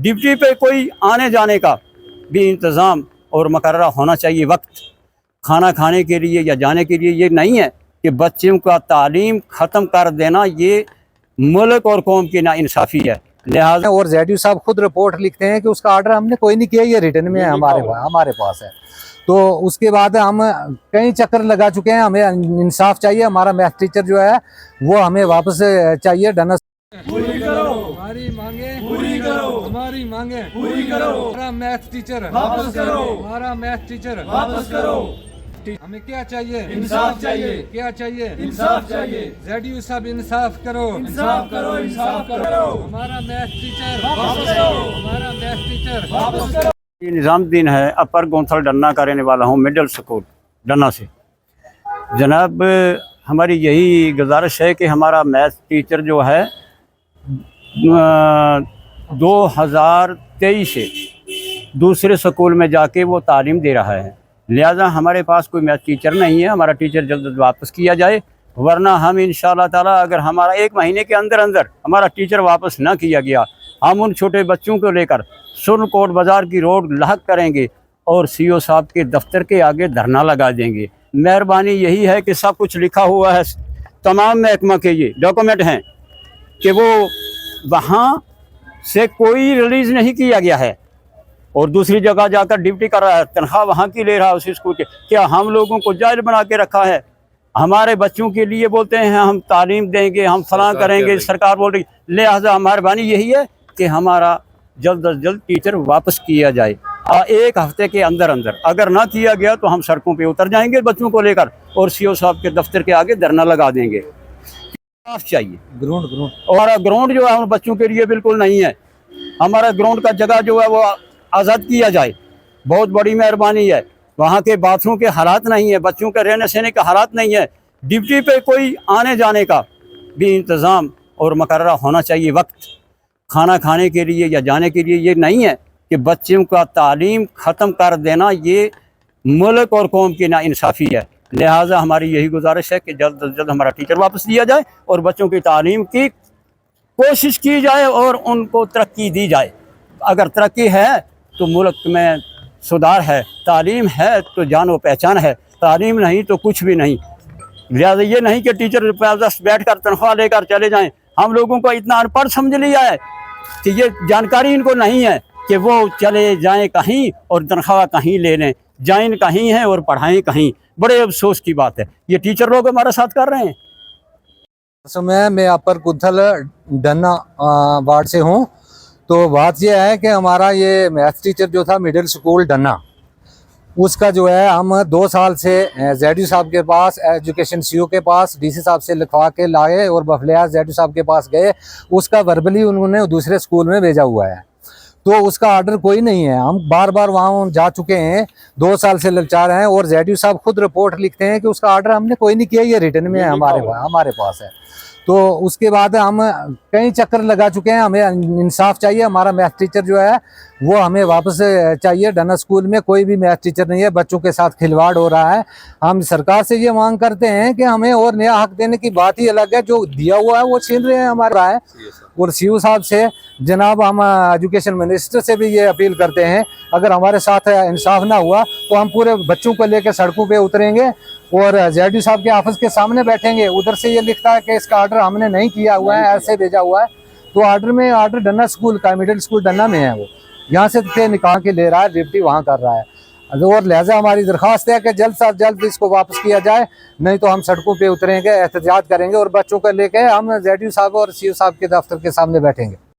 Duty पे कोई आने जाने का भी इंतज़ाम और मुकर्रर होना चाहिए वक्त, खाना खाने के लिए या जाने के लिए। ये नहीं है कि बच्चों का तालीम ख़त्म कर देना ये मुल्क और कौम की नाइंसाफ़ी है। लिहाजा और जेडयू साहब खुद रिपोर्ट लिखते हैं कि उसका ऑर्डर हमने कोई नहीं किया, ये रिटर्न में हमारे पास है। तो उसके बाद हम कई चक्कर लगा चुके हैं, हमें इंसाफ चाहिए। हमारा मैथ टीचर जो है वो हमें वापस चाहिए। डनस पूरी करो हमारी मांगे, पूरी करो हमारी मांगे, पूरी करो। हमारा मैथ टीचर वापस करो, हमारा मैथ टीचर वापस करो। हमें क्या चाहिए? इंसाफ चाहिए। क्या चाहिए? इंसाफ चाहिए। जेडयू साहब इंसाफ करो, इंसाफ करो, इंसाफ करो। हमारा मैथ टीचर वापस करो, हमारा मैथ टीचर वापस करो। निज़ामुद्दीन है, अपर गोंथल डन्ना का रहने वाला हूँ, मिडिल स्कूल डन्ना से। जनाब, हमारी यही गुजारिश है कि हमारा मैथ टीचर जो है 2023 से दूसरे स्कूल में जाके वो तालीम दे रहा है। लिहाजा हमारे पास कोई मैथ टीचर नहीं है, हमारा टीचर जल्द वापस किया जाए, वरना हम इंशाअल्लाह ताला अगर हमारा 1 महीने के अंदर अंदर हमारा टीचर वापस ना किया गया, हम उन छोटे बच्चों को लेकर सुरनकोट बाज़ार की रोड लाहक करेंगे और सीओ साहब के दफ्तर के आगे धरना लगा देंगे। मेहरबानी यही है कि सब कुछ लिखा हुआ है, तमाम महकमा के ये डॉक्यूमेंट हैं कि वो वहाँ से कोई रिलीज़ नहीं किया गया है और दूसरी जगह जाकर ड्यूटी कर रहा है, तनख्वाह वहाँ की ले रहा है उस स्कूल के। क्या हम लोगों को जाहिल बना के रखा है? हमारे बच्चों के लिए बोलते हैं हम तालीम देंगे, हम फलां करेंगे, सरकार बोल रही। लिहाजा मेहरबानी यही है कि हमारा जल्द अज जल्द टीचर वापस किया जाए। 1 हफ्ते के अंदर अंदर अगर ना किया गया तो हम सड़कों पे उतर जाएंगे बच्चों को लेकर और सीओ साहब के दफ्तर के आगे धरना लगा देंगे। साफ चाहिए ग्राउंड और ग्राउंड जो है हम बच्चों के लिए बिल्कुल नहीं है। हमारा ग्राउंड का जगह जो है वो आज़ाद किया जाए, बहुत बड़ी मेहरबानी है। वहाँ के बाथरूम के हालात नहीं है, बच्चों के रहने सहने के हालात नहीं है। ड्यूटी पे कोई आने जाने का भी इंतज़ाम और मुकर्रर होना चाहिए वक्त, खाना खाने के लिए या जाने के लिए। ये नहीं है कि बच्चों का तालीम ख़त्म कर देना ये मुल्क और कौम की नाइंसाफ़ी है। लिहाजा हमारी यही गुजारिश है कि जल्द अज जल्द हमारा टीचर वापस दिया जाए और बच्चों की तालीम की कोशिश की जाए और उनको तरक्की दी जाए। अगर तरक्की है तो मुल्क में सुधार है, तालीम है तो जान व पहचान है, तालीम नहीं तो कुछ भी नहीं। लिहाजा ये नहीं कि टीचर बस बैठ कर तनख्वाह लेकर चले जाएं। हम लोगों को इतना अनपढ़ समझ लिया है कि ये जानकारी इनको नहीं है कि वो चले जाएं कहीं और तनख्वाह कहीं ले लें, जाइन कहीं है और पढ़ाएं कहीं। बड़े अफसोस की बात है, ये टीचर लोग हमारे साथ कर रहे हैं। समय मैं अपर गुंथल डन्ना वार्ड से हूँ। तो बात यह है कि हमारा ये मैथ टीचर जो था मिडिल स्कूल डन्ना, उसका जो है हम 2 साल से जेडयू साहब के पास, एजुकेशन सीओ के पास, डीसी साहब से लिखवा के लाए और बफलिया जेडयू साहब के पास गए। उसका वर्बली उन्होंने दूसरे स्कूल में भेजा हुआ है, तो उसका ऑर्डर कोई नहीं है। हम बार बार वहाँ जा चुके हैं, 2 साल से ललचा रहे हैं और जेडयू साहब खुद रिपोर्ट लिखते हैं कि उसका ऑर्डर हमने कोई नहीं किया, ये रिटर्न में हमारे पास है। तो उसके बाद हम कई चक्कर लगा चुके हैं, हमें इंसाफ चाहिए। हमारा मैथ टीचर जो है वो हमें वापस चाहिए। डन्ना स्कूल में कोई भी मैथ टीचर नहीं है, बच्चों के साथ खिलवाड़ हो रहा है। हम सरकार से ये मांग करते हैं कि हमें और नया हक देने की बात ही अलग है, जो दिया हुआ है वो छीन रहे हैं हमारा है। और सीओ साहब से जनाब हम एजुकेशन मिनिस्टर से भी ये अपील करते हैं, अगर हमारे साथ इंसाफ ना हुआ तो हम पूरे बच्चों को लेकर सड़कों पे उतरेंगे और जेडयू साहब के ऑफिस के सामने बैठेंगे। उधर से ये लिखता है कि इसका ऑर्डर हमने नहीं किया हुआ है, ऐसे भेजा हुआ है। तो ऑर्डर डन्ना स्कूल का, मिडिल स्कूल डन्ना में है, वो यहाँ से निकाल के ले रहा है, ड्यूटी वहाँ कर रहा है। और लिहाजा हमारी दरख्वास्त है कि जल्द से जल्द इसको वापस किया जाए, नहीं तो हम सड़कों पे उतरेंगे, एहतजाज करेंगे और बच्चों को लेके हम जेडयू साहब और सीओ साहब के दफ्तर के सामने बैठेंगे।